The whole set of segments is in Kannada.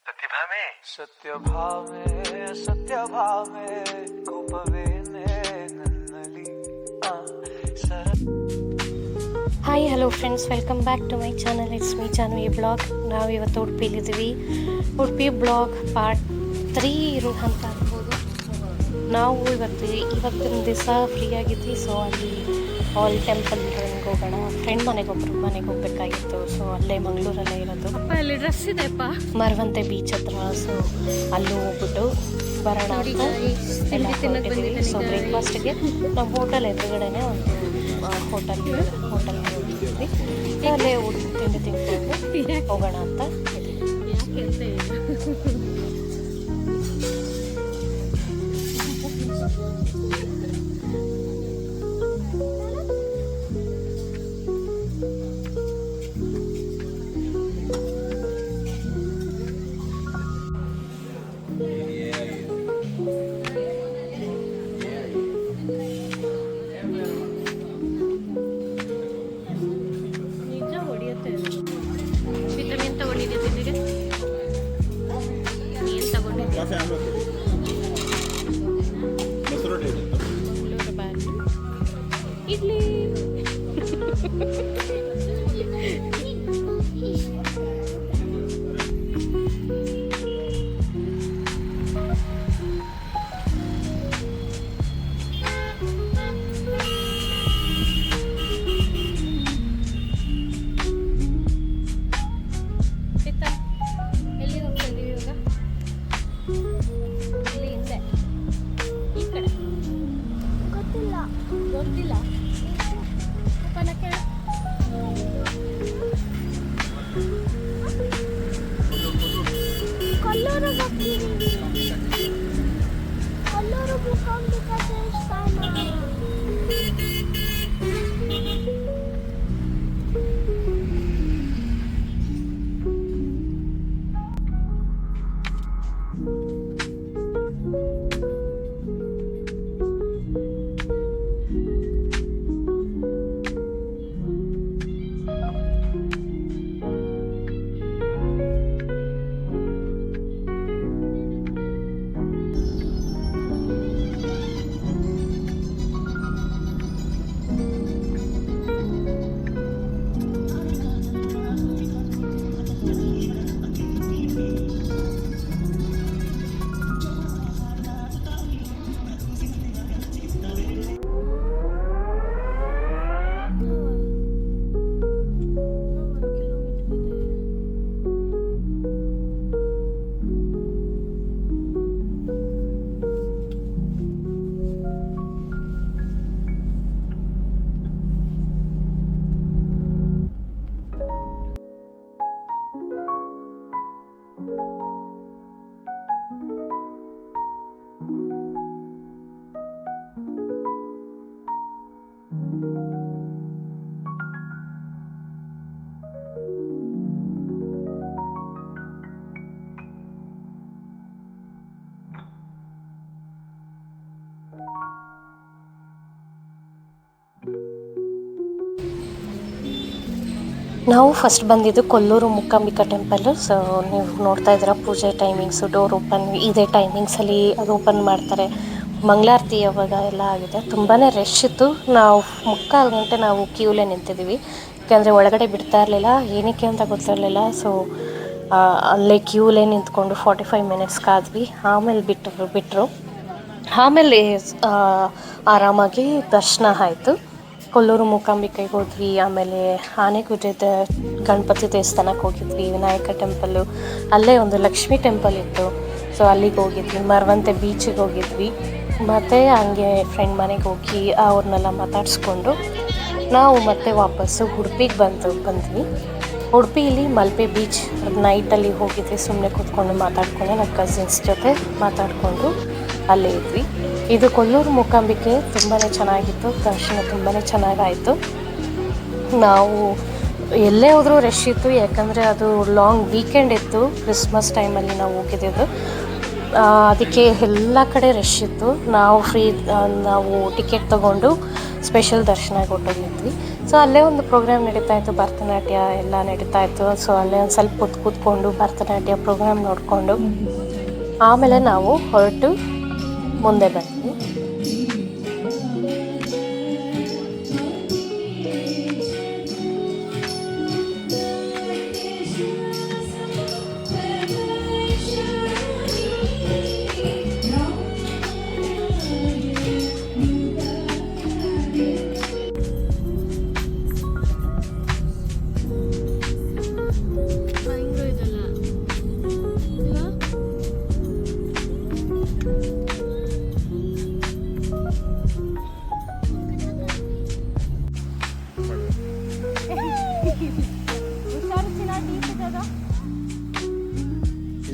ಸತ್ಯಭಾಮೆ ಕೋಪವೇನೆ ನನ್ನಲ್ಲಿ hi hello friends, welcome back to my channel. It's me Janvi blog. ನಾವು ಇವತ್ತು ಉಡುಪಿಲಿದ್ದೀವಿ. ಉಡುಪಿ ಬ್ಲಾಗ್ ಪಾರ್ಟ್ 3 ಅಂತ ಅನ್ಬೋದು. ನಾವು ಇವತ್ತಿನ ದಿವಸ ಫ್ರೀ ಆಗಿದ್ವಿ. ಸೊ ಅಲ್ಲಿ ಆಲ್ ಟೆಂಪಲ್ ಡ್ರಾಯಿಂಗ್ ಹೋಗೋಣ. ಫ್ರೆಂಡ್ ಮನೆಗೆ ಹೋಗ್ಬೇಕಾಗಿತ್ತು. ಸೊ ಅಲ್ಲೇ ಮಂಗಳೂರಲ್ಲೇ ಇರೋದು. ಅಲ್ಲಿ ಡ್ರೆಸ್ ಇದೆಪ್ಪ, ಮರವಂತೆ ಬೀಚ್ ಹತ್ರ. ಸೊ ಅಲ್ಲೂ ಹೋಗ್ಬಿಟ್ಟು ಬರೋಣ ಅಂತ ಎಲ್ಲ ಹೊರಟಿದ್ದೀವಿ. ಸೊ ಬ್ರೇಕ್ಫಾಸ್ಟ್ಗೆ ನಮ್ಮ ಹೋಟೆಲ್ ಎದುರುಗಡೆನೆ ಒಂದು ಹೋಟೆಲ್ ಹೋಗಿದ್ವಿ. ಅಲ್ಲೇ ತಿಂಡಿ ತಿನ್ಕೊಂಡು ಹೋಗೋಣ ಅಂತ ಇಡ್ಲಿ. ಎಲ್ಲಿ ಹೋಗ್ತಾ ಇದೀವಿ ಇವಾಗ? ಇಲ್ಲಿ ಹಿಂದೆ ಈ ಕಡೆ ಗೊತ್ತಿಲ್ಲ. ಪನಕ್ಕೆ ಕೊಲ್ಲೂರು ಮೂಕಾಂಬಿಕಾ ದೇವಸ್ಥಾನ. ನಾವು ಫಸ್ಟ್ ಬಂದಿದ್ದು ಕೊಲ್ಲೂರು ಮೂಕಾಂಬಿಕಾ ಟೆಂಪಲ್ಲು. ಸೊ ನೀವು ನೋಡ್ತಾ ಇದ್ದೀರಾ ಪೂಜೆ ಟೈಮಿಂಗ್ಸು, ಡೋರ್ ಓಪನ್ ಇದೇ ಟೈಮಿಂಗ್ಸಲ್ಲಿ ಅದು ಓಪನ್ ಮಾಡ್ತಾರೆ. ಮಂಗಳಾರತಿ ಯಾವಾಗ ಎಲ್ಲ ಆಗಿದೆ. ತುಂಬಾ ರಶ್ ಇತ್ತು. ನಾವು 3:15 ಗಂಟೆ ನಾವು ಕ್ಯೂಲೇ ನಿಂತಿದ್ದೀವಿ. ಯಾಕೆಂದರೆ ಒಳಗಡೆ ಬಿಡ್ತಾ ಇರಲಿಲ್ಲ, ಏನಕ್ಕೆ ಅಂತ ಗೊತ್ತಿರಲಿಲ್ಲ. ಸೊ ಅಲ್ಲೇ ಕ್ಯೂಲೇ ನಿಂತ್ಕೊಂಡು 45 ಮಿನಿಟ್ಸ್ ಕಾದ್ವಿ. ಆಮೇಲೆ ಬಿಟ್ಟರು. ಆಮೇಲೆ ಆರಾಮಾಗಿ ದರ್ಶನ ಆಯಿತು. ಕೊಲ್ಲೂರು ಮೂಕಾಂಬಿಕೆಗೆ ಹೋದ್ವಿ. ಆಮೇಲೆ ಆನೆಗುಡ್ಡೆ ಗಣಪತಿ ದೇವಸ್ಥಾನಕ್ಕೆ ಹೋಗಿದ್ವಿ. ವಿನಾಯಕ ಟೆಂಪಲ್ಲು, ಅಲ್ಲೇ ಒಂದು ಲಕ್ಷ್ಮೀ ಟೆಂಪಲ್ ಇತ್ತು. ಸೊ ಅಲ್ಲಿಗೆ ಹೋಗಿದ್ವಿ. ಮರವಂತೆ ಬೀಚಿಗೆ ಹೋಗಿದ್ವಿ. ಮತ್ತು ಹಂಗೆ ಫ್ರೆಂಡ್ ಮನೆಗೆ ಹೋಗಿ ಅವ್ರನ್ನೆಲ್ಲ ಮಾತಾಡಿಸ್ಕೊಂಡು ನಾವು ಮತ್ತೆ ವಾಪಸ್ಸು ಉಡುಪಿಗೆ ಬಂದ್ವಿ. ಉಡುಪಿಲಿ ಮಲ್ಪೆ ಬೀಚ್ ನೈಟಲ್ಲಿ ಹೋಗಿದ್ವಿ. ಸುಮ್ಮನೆ ಕೂತ್ಕೊಂಡು ಮಾತಾಡಿಕೊಂಡು ನಮ್ಮ ಕಸಿನ್ಸ್ ಜೊತೆ ಮಾತಾಡಿಕೊಂಡು ಅಲ್ಲೇ ಇದ್ವಿ. ಇದು ಕೊಲ್ಲೂರು ಮೂಕಾಂಬಿಕೆ ತುಂಬಾ ಚೆನ್ನಾಗಿತ್ತು. ದರ್ಶನ ತುಂಬಾ ಚೆನ್ನಾಗಾಯಿತು. ನಾವು ಎಲ್ಲೇ ಹೋದರೂ ರಶ್ ಇತ್ತು. ಯಾಕಂದರೆ ಅದು ಲಾಂಗ್ ವೀಕೆಂಡ್ ಇತ್ತು. ಕ್ರಿಸ್ಮಸ್ ಟೈಮಲ್ಲಿ ನಾವು ಹೋಗಿದ್ದು. ಅದಕ್ಕೆ ಎಲ್ಲ ಕಡೆ ರಶ್ ಇತ್ತು. ನಾವು ಟಿಕೆಟ್ ತೊಗೊಂಡು ಸ್ಪೆಷಲ್ ದರ್ಶನ ಕೊಟ್ಟೋಗಿದ್ವಿ. ಸೊ ಅಲ್ಲೇ ಒಂದು ಪ್ರೋಗ್ರಾಮ್ ನಡೀತಾ ಇತ್ತು, ಭರತನಾಟ್ಯ ಎಲ್ಲ ನಡೀತಾ ಇತ್ತು. ಸೊ ಅಲ್ಲೇ ಒಂದು ಸ್ವಲ್ಪ ಹೊತ್ತು ಕೂತ್ಕೊಂಡು ಭರತನಾಟ್ಯ ಪ್ರೋಗ್ರಾಮ್ ನೋಡಿಕೊಂಡು ಆಮೇಲೆ ನಾವು ಹೊರಟು ಮುಂದೆ ಬಂದ್ವಿ.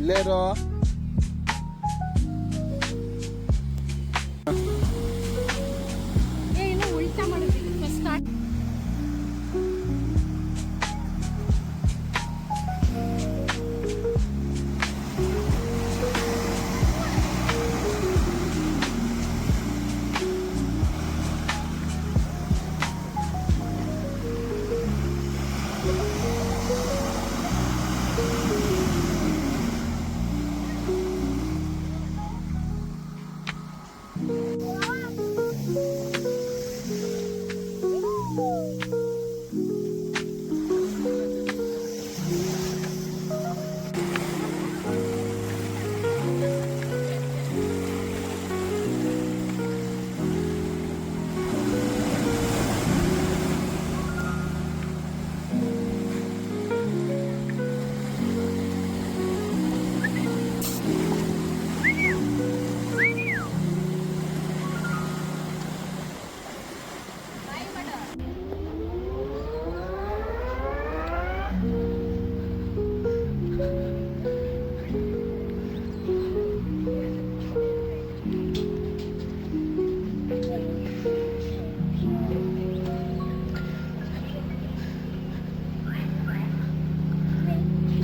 ಇಲ್ಲೇರೋ ಉಲ್ಟಾ ಮಾಡಿದ್ವಿ ಫಸ್ಟ್ ಸ್ಟಾರ್ಟ್.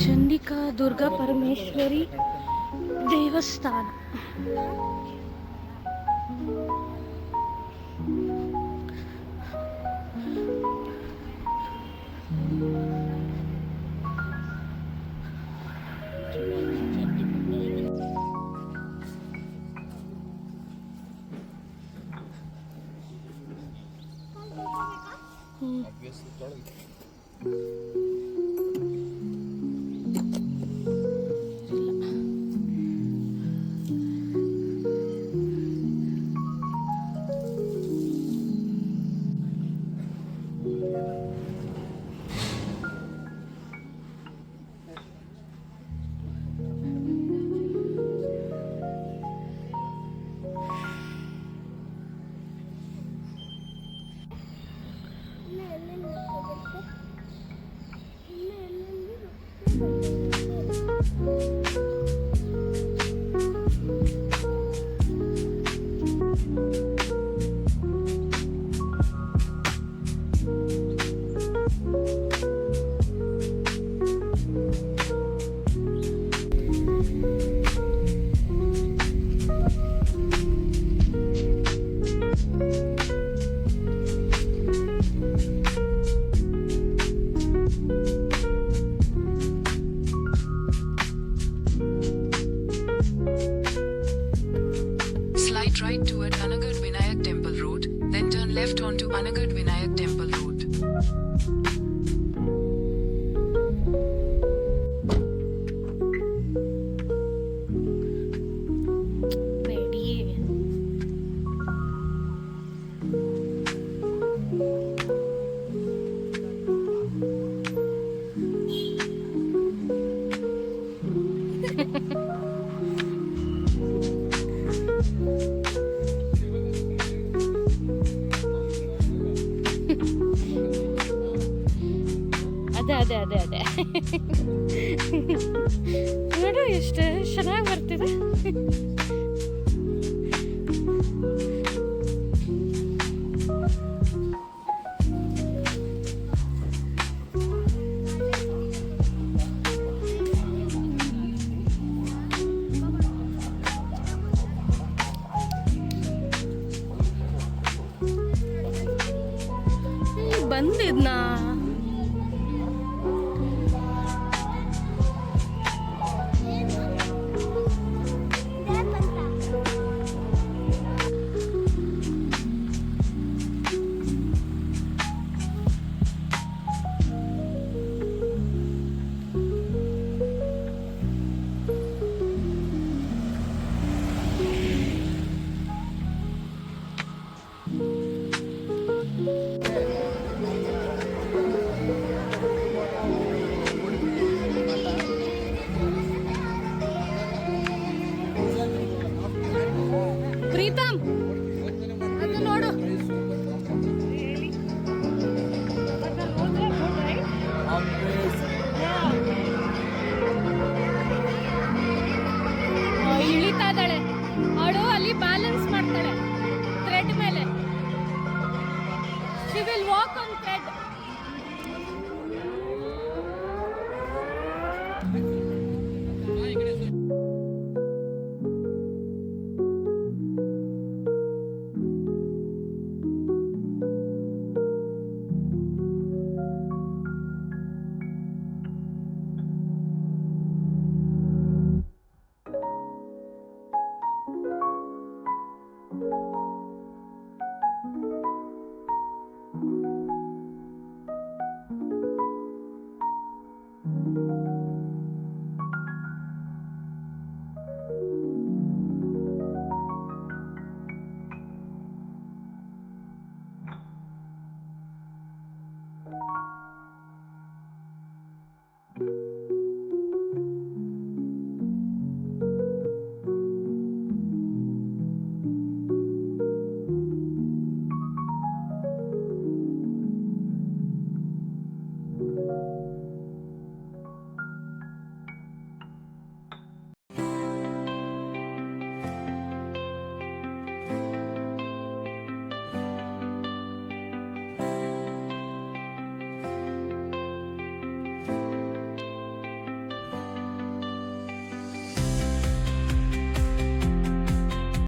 ಚಂಡಿಕಾ ದುರ್ಗಾ ಪರಮೇಶ್ವರಿ ದೇವಸ್ಥಾನ. Right toward Anagad Vinayak Temple Road, then turn left onto Anagad Vinayak Temple Road. ಅದೇ ನೋಡು ಎಷ್ಟು ಚೆನ್ನಾಗಿ ಬರ್ತಿದೆ. ತಿಂದಿದ್ನಾ ಪ್ರೀತಮ್